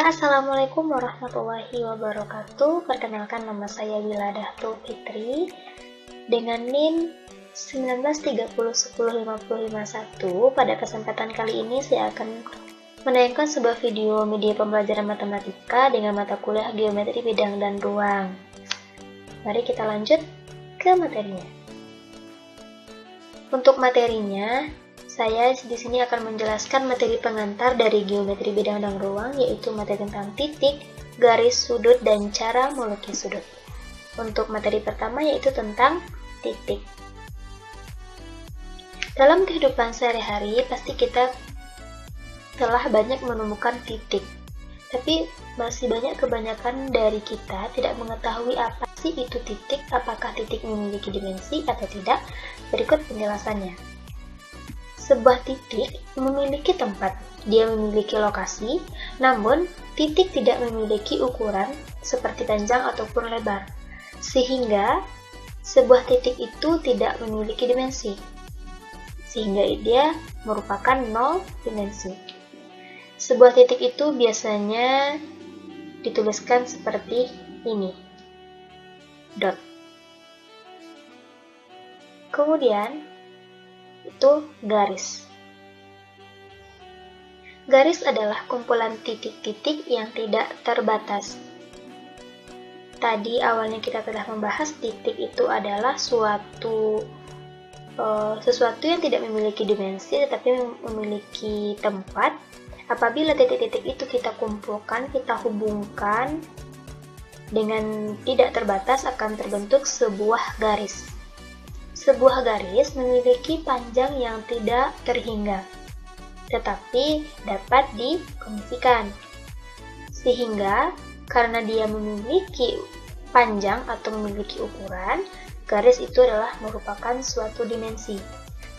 Assalamualaikum warahmatullahi wabarakatuh. Perkenalkan, nama saya Wiladahtul Fitri dengan NIM 1930105051. Pada kesempatan kali ini saya akan menayangkan sebuah video media pembelajaran matematika dengan mata kuliah geometri bidang dan ruang. Mari kita lanjut ke materinya. Untuk materinya, saya di sini akan menjelaskan materi pengantar dari geometri bidang dan ruang, yaitu materi tentang titik, garis, sudut, dan cara melukis sudut. Untuk materi pertama yaitu tentang titik. Dalam kehidupan sehari-hari pasti kita telah banyak menemukan titik, tapi masih banyak kebanyakan dari kita tidak mengetahui apa sih itu titik, apakah titik memiliki dimensi atau tidak. Berikut penjelasannya. Sebuah titik memiliki tempat, dia memiliki lokasi, namun titik tidak memiliki ukuran seperti panjang ataupun lebar, sehingga sebuah titik itu tidak memiliki dimensi, sehingga dia merupakan nol dimensi. Sebuah titik itu biasanya dituliskan seperti ini, dot. Kemudian itu garis. Garis adalah kumpulan titik-titik yang tidak terbatas. Tadi awalnya kita telah membahas titik itu adalah sesuatu yang tidak memiliki dimensi tetapi memiliki tempat. Apabila titik-titik itu kita kumpulkan, kita hubungkan dengan tidak terbatas, akan terbentuk sebuah garis. Sebuah garis memiliki panjang yang tidak terhingga, tetapi dapat dikondisikan. Sehingga karena dia memiliki panjang atau memiliki ukuran, garis itu adalah merupakan suatu dimensi,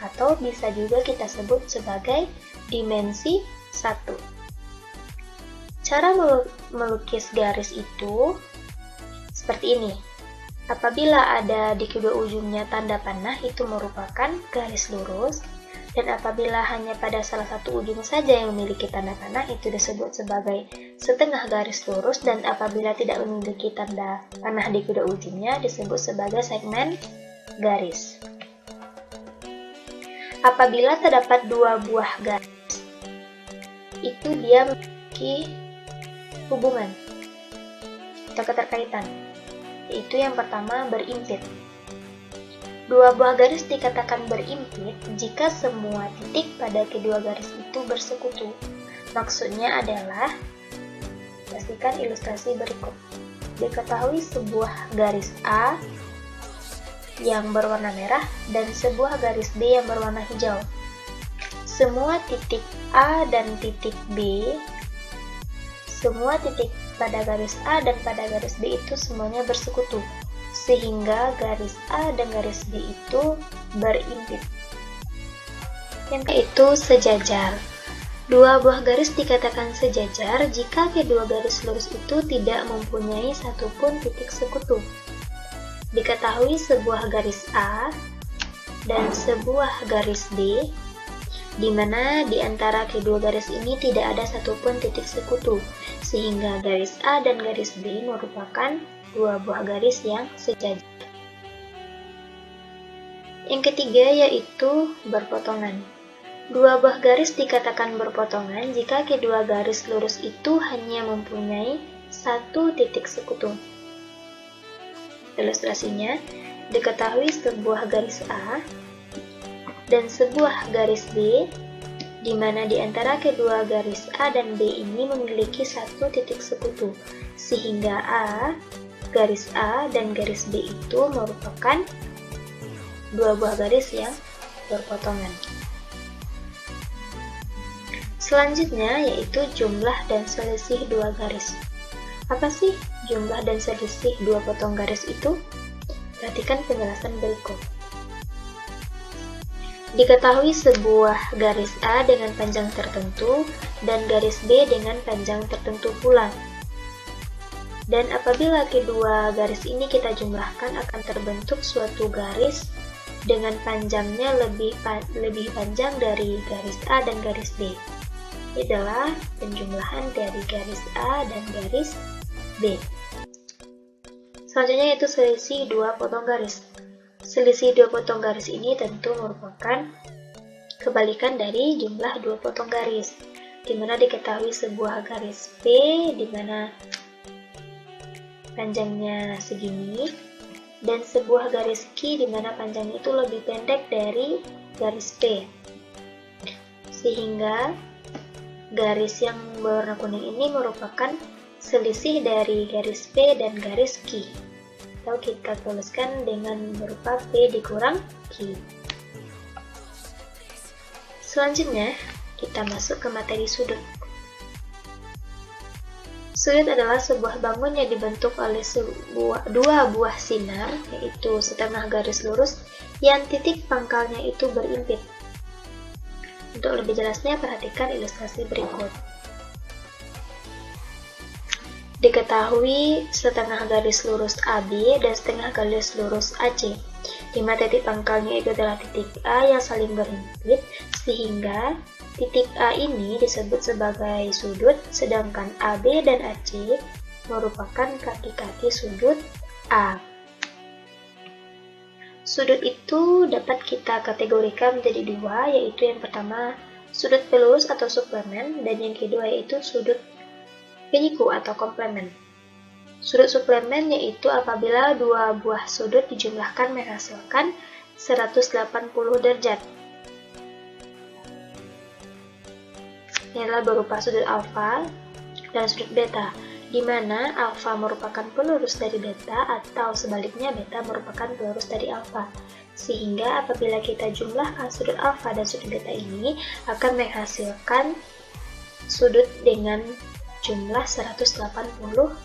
atau bisa juga kita sebut sebagai dimensi 1. Cara melukis garis itu seperti ini. Apabila ada di kedua ujungnya tanda panah, itu merupakan garis lurus, dan apabila hanya pada salah satu ujung saja yang memiliki tanda panah, itu disebut sebagai setengah garis lurus, dan apabila tidak memiliki tanda panah di kedua ujungnya, disebut sebagai segmen garis. Apabila terdapat dua buah garis, itu dia memiliki hubungan atau keterkaitan. Itu yang pertama, berimpit. Dua buah garis dikatakan berimpit jika semua titik pada kedua garis itu bersekutu. Maksudnya adalah, pastikan ilustrasi berikut. Diketahui sebuah garis A yang berwarna merah dan sebuah garis B yang berwarna hijau. Semua titik A dan titik B, semua titik pada garis A dan pada garis B itu semuanya bersekutu, sehingga garis A dan garis B itu berimpit. Yang itu sejajar. Dua buah garis dikatakan sejajar jika kedua garis lurus itu tidak mempunyai satupun titik sekutu. Diketahui sebuah garis A dan sebuah garis B, di mana di antara kedua garis ini tidak ada satupun titik sekutu, sehingga garis A dan garis B merupakan dua buah garis yang sejajar. Yang ketiga yaitu berpotongan. Dua buah garis dikatakan berpotongan jika kedua garis lurus itu hanya mempunyai satu titik sekutu. Ilustrasinya, diketahui sebuah garis A dan sebuah garis B, di mana di antara kedua garis A dan B ini memiliki satu titik sekutu, sehingga garis A dan garis B itu merupakan dua buah garis yang berpotongan. Selanjutnya yaitu jumlah dan selisih dua garis. Apa sih jumlah dan selisih dua potong garis itu? Perhatikan penjelasan berikut. Diketahui sebuah garis A dengan panjang tertentu dan garis B dengan panjang tertentu pula. Dan apabila kedua garis ini kita jumlahkan, akan terbentuk suatu garis dengan panjangnya lebih panjang dari garis A dan garis B. Ini adalah penjumlahan dari garis A dan garis B. Selanjutnya yaitu selisih dua potong garis. Selisih dua potong garis ini tentu merupakan kebalikan dari jumlah dua potong garis, di mana diketahui sebuah garis P di mana panjangnya segini, dan sebuah garis Q di mana panjangnya itu lebih pendek dari garis P. Sehingga garis yang berwarna kuning ini merupakan selisih dari garis P dan garis Q. Atau kita tuliskan dengan berupa P dikurang Q. Selanjutnya, kita masuk ke materi sudut. Sudut adalah sebuah bangun yang dibentuk oleh dua buah sinar, yaitu setengah garis lurus yang titik pangkalnya itu berimpit. Untuk lebih jelasnya, perhatikan ilustrasi berikut. Diketahui setengah garis lurus AB dan setengah garis lurus AC, di mana titik pangkalnya itu adalah titik A yang saling berimpit, sehingga titik A ini disebut sebagai sudut, sedangkan AB dan AC merupakan kaki-kaki sudut A. Sudut itu dapat kita kategorikan menjadi dua, yaitu yang pertama sudut pelurus atau suplemen, dan yang kedua yaitu sudut penyiku atau komplemen. Sudut suplemen yaitu apabila dua buah sudut dijumlahkan menghasilkan 180 derajat. Ini adalah berupa sudut alfa dan sudut beta, di mana alfa merupakan pelurus dari beta atau sebaliknya beta merupakan pelurus dari alfa. Sehingga apabila kita jumlahkan sudut alfa dan sudut beta ini akan menghasilkan sudut dengan jumlah 180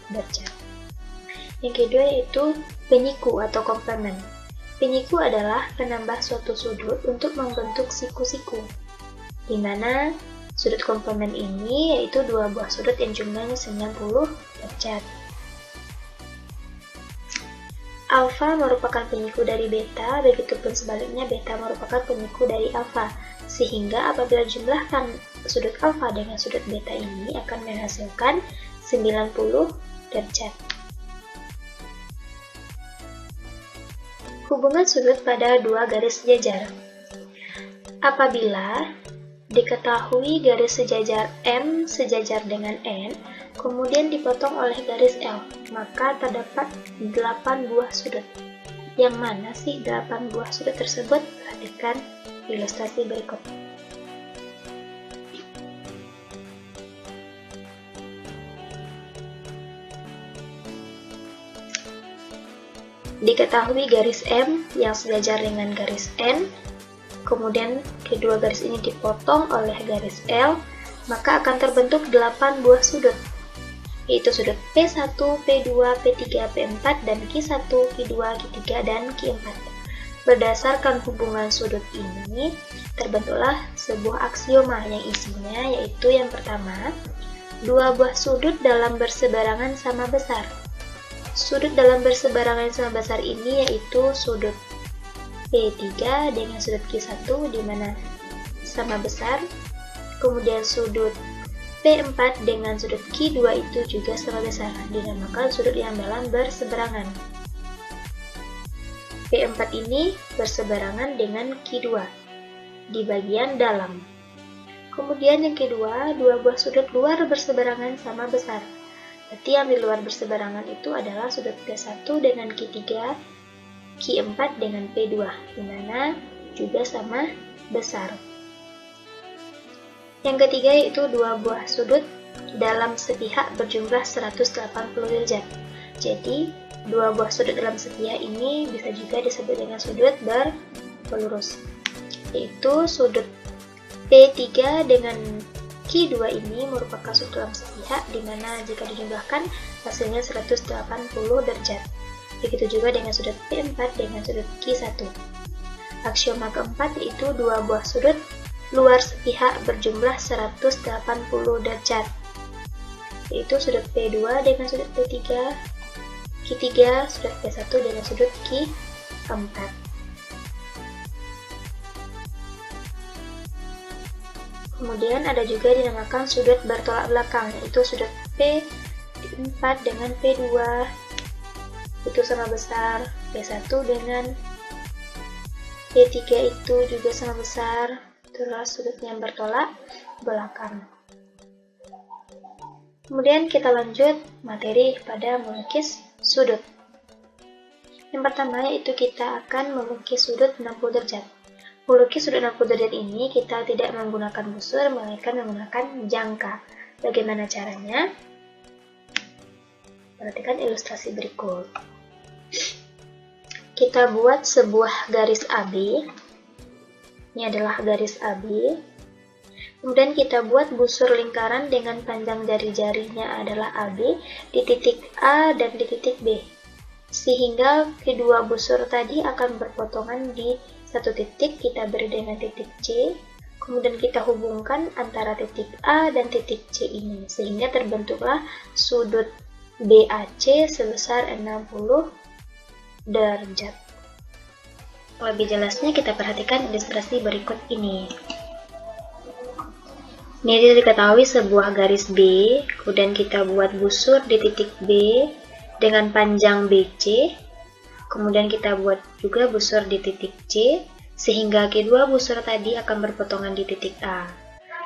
derajat. Yang kedua yaitu penyiku atau komplemen. Penyiku adalah penambah suatu sudut untuk membentuk siku-siku, di mana sudut komplemen ini yaitu dua buah sudut yang jumlahnya 90 derajat. Alfa merupakan penyiku dari beta, begitupun sebaliknya beta merupakan penyiku dari alfa. Sehingga apabila jumlahkan sudut alfa dengan sudut beta ini akan menghasilkan 90 derajat. Hubungan sudut pada dua garis sejajar. Apabila diketahui garis sejajar M sejajar dengan N, kemudian dipotong oleh garis L, maka terdapat 8 buah sudut. Yang mana sih 8 buah sudut tersebut? Perhatikan ilustrasi berikut. Diketahui garis M yang sejajar dengan garis N, kemudian kedua garis ini dipotong oleh garis L, maka akan terbentuk 8 buah sudut, yaitu sudut P1, P2, P3, P4, dan Q1, Q2, Q3, dan Q4. Berdasarkan hubungan sudut ini, terbentuklah sebuah aksioma yang isinya yaitu yang pertama, dua buah sudut dalam berseberangan sama besar. Sudut dalam berseberangan sama besar ini yaitu sudut P3 dengan sudut Q1 di mana sama besar, kemudian sudut P4 dengan sudut Q2 itu juga sama besar, dinamakan sudut yang dalam berseberangan. P4 ini berseberangan dengan Q2 di bagian dalam. Kemudian yang kedua, dua buah sudut luar berseberangan sama besar. Berarti yang di luar berseberangan itu adalah sudut P1 dengan Q3, Q4 dengan P2, di mana juga sama besar. Yang ketiga yaitu dua buah sudut dalam sepihak berjumlah 180 derajat. Jadi, dua buah sudut dalam sepihak ini bisa juga disebut dengan sudut berpelurus, yaitu sudut P3 dengan Q2 ini merupakan sudut dalam sepihak di mana jika dijumlahkan hasilnya 180 derajat. Begitu juga dengan sudut P4 dengan sudut Q1. Aksioma keempat yaitu dua buah sudut luar sepihak berjumlah 180 derajat, yaitu sudut P2 dengan sudut P3, Q3, sudut P1 dengan sudut Q4. Kemudian ada juga dinamakan sudut bertolak belakang, yaitu sudut P4 dengan P2 itu sama besar, P1 dengan P3 itu juga sama besar, itulah sudutnya bertolak belakang. Kemudian kita lanjut materi pada melukis sudut. Yang pertama yaitu kita akan melukis sudut 60 derajat. Melukis sudut 60 derajat ini kita tidak menggunakan busur, melainkan menggunakan jangka. Bagaimana caranya? Perhatikan ilustrasi berikut. Kita buat sebuah garis AB. Ini adalah garis AB. Kemudian kita buat busur lingkaran dengan panjang jari-jarinya adalah AB di titik A dan di titik B. Sehingga kedua busur tadi akan berpotongan di satu titik, kita beri dengan titik C, kemudian kita hubungkan antara titik A dan titik C ini, sehingga terbentuklah sudut BAC sebesar 60 derajat. Lebih jelasnya kita perhatikan ilustrasi berikut ini. Ini diketahui sebuah garis B, kemudian kita buat busur di titik B dengan panjang BC, kemudian kita buat juga busur di titik C, sehingga kedua busur tadi akan berpotongan di titik A.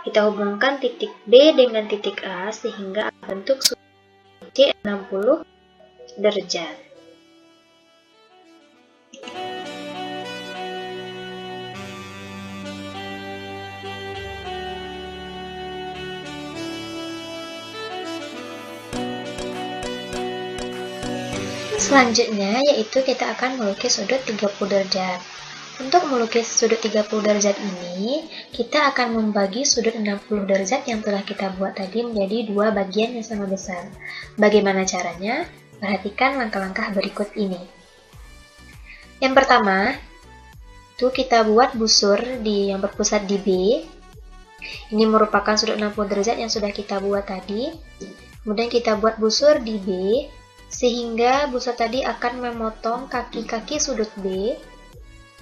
Kita hubungkan titik B dengan titik A, sehingga akan bentuk sudut C 60 derajat. Selanjutnya yaitu kita akan melukis sudut 30 derajat. Untuk melukis sudut 30 derajat ini, kita akan membagi sudut 60 derajat yang telah kita buat tadi menjadi dua bagian yang sama besar. Bagaimana caranya? Perhatikan langkah-langkah berikut ini. Yang pertama, itu kita buat busur yang berpusat di B. Ini merupakan sudut 60 derajat yang sudah kita buat tadi. Kemudian kita buat busur di B, sehingga busur tadi akan memotong kaki-kaki sudut B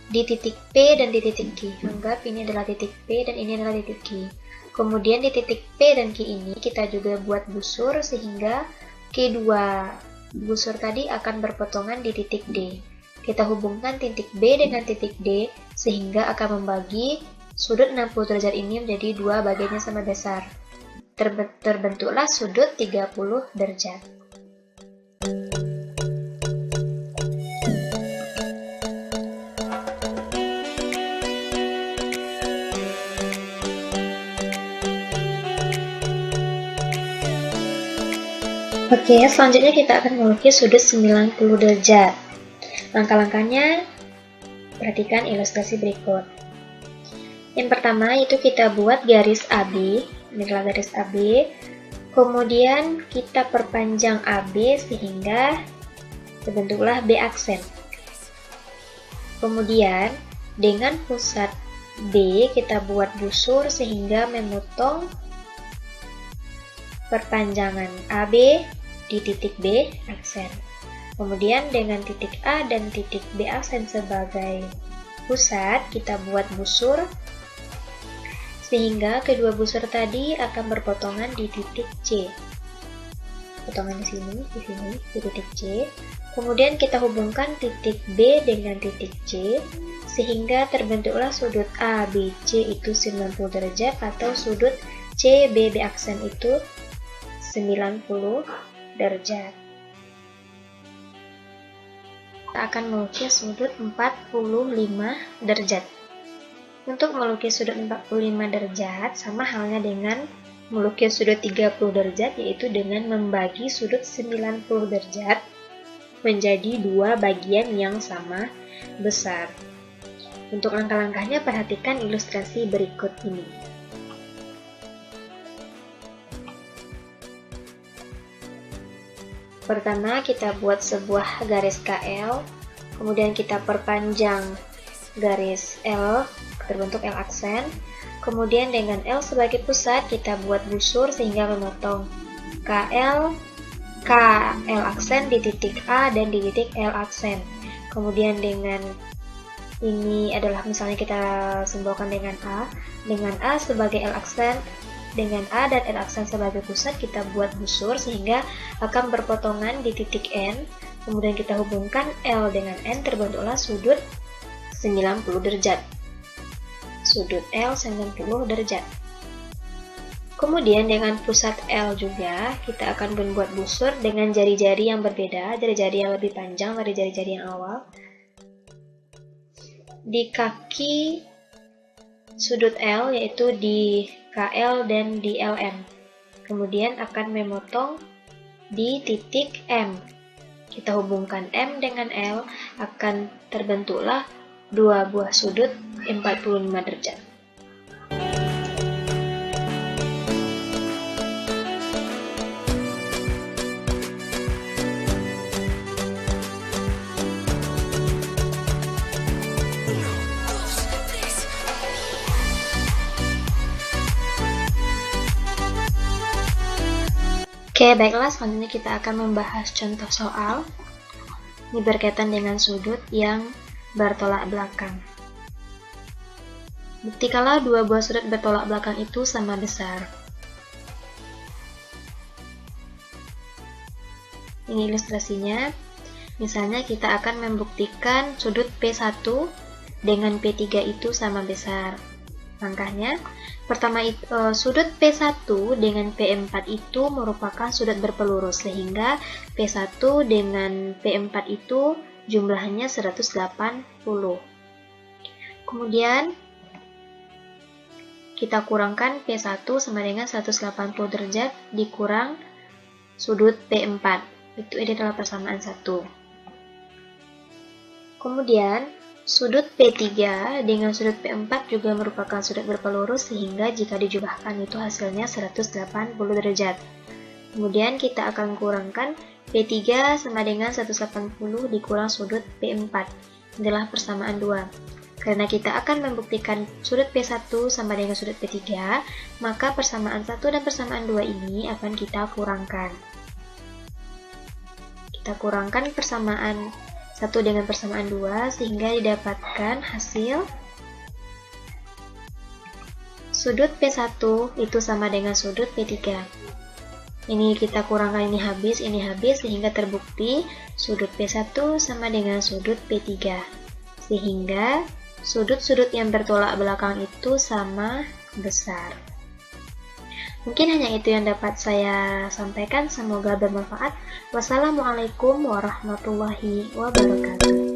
di titik P dan di titik Q. Anggap ini adalah titik P dan ini adalah titik Q. Kemudian di titik P dan Q ini kita juga buat busur sehingga kedua busur tadi akan berpotongan di titik D. Kita hubungkan titik B dengan titik D sehingga akan membagi sudut 60 derajat ini menjadi dua bagian yang sama besar. Terbentuklah sudut 30 derajat. Oke, selanjutnya kita akan melukis sudut 90 derajat. Langkah-langkahnya, perhatikan ilustrasi berikut. Yang pertama, itu kita buat garis AB. Ini adalah garis AB. Kemudian kita perpanjang AB sehingga terbentuklah B aksen. Kemudian, dengan pusat B, kita buat busur sehingga memotong perpanjangan AB di titik B aksen. Kemudian dengan titik A dan titik B aksen sebagai pusat, kita buat busur sehingga kedua busur tadi akan berpotongan di titik C. Potongan di sini, di titik C. Kemudian kita hubungkan titik B dengan titik C sehingga terbentuklah sudut ABC itu 90 derajat atau sudut CBB aksen itu 90 derajat. Kita akan melukis sudut 45 derajat. Untuk melukis sudut 45 derajat sama halnya dengan melukis sudut 30 derajat, yaitu dengan membagi sudut 90 derajat menjadi dua bagian yang sama besar. Untuk langkah-langkahnya perhatikan ilustrasi berikut ini. Pertama, kita buat sebuah garis KL, kemudian kita perpanjang garis L, terbentuk L aksen. Kemudian dengan L sebagai pusat, kita buat busur sehingga memotong KL aksen di titik A dan di titik L aksen. Kemudian dengan Ini adalah misalnya kita simbolkan dengan A sebagai L aksen, dengan A dan L aksen sebagai pusat kita buat busur sehingga akan berpotongan di titik N. Kemudian kita hubungkan L dengan N, terbentuklah sudut 90 derajat. Sudut L 90 derajat. Kemudian dengan pusat L juga kita akan membuat busur dengan jari-jari yang berbeda, jari-jari yang lebih panjang dari jari-jari yang awal. Di kaki sudut L, yaitu di KL dan di LN. Kemudian akan memotong di titik M. Kita hubungkan M dengan L, akan terbentuklah dua buah sudut 45 derajat. Oke, baiklah, selanjutnya kita akan membahas contoh soal. Ini berkaitan dengan sudut yang bertolak belakang. Buktikanlah dua buah sudut bertolak belakang itu sama besar. Ini ilustrasinya. Misalnya kita akan membuktikan sudut P1 dengan P3 itu sama besar. Langkahnya, pertama sudut P1 dengan P4 itu merupakan sudut berpelurus, sehingga P1 dengan P4 itu jumlahnya 180. Kemudian kita kurangkan P1 sama dengan 180 derajat dikurang sudut P4. Itu adalah persamaan 1. Kemudian sudut P3 dengan sudut P4 juga merupakan sudut berpelurus, sehingga jika dijumlahkan itu hasilnya 180 derajat. Kemudian kita akan kurangkan P3 sama dengan 180 dikurang sudut P4. Inilah persamaan 2. Karena kita akan membuktikan sudut P1 sama dengan sudut P3, maka persamaan 1 dan persamaan 2 ini akan kita kurangkan. Kita kurangkan persamaan 1 dengan persamaan 2 sehingga didapatkan hasil sudut P1 itu sama dengan sudut P3. Ini kita kurangkan ini habis sehingga terbukti sudut P1 sama dengan sudut P3. Sehingga sudut-sudut yang bertolak belakang itu sama besar. Mungkin hanya itu yang dapat saya sampaikan, semoga bermanfaat. Wassalamualaikum warahmatullahi wabarakatuh.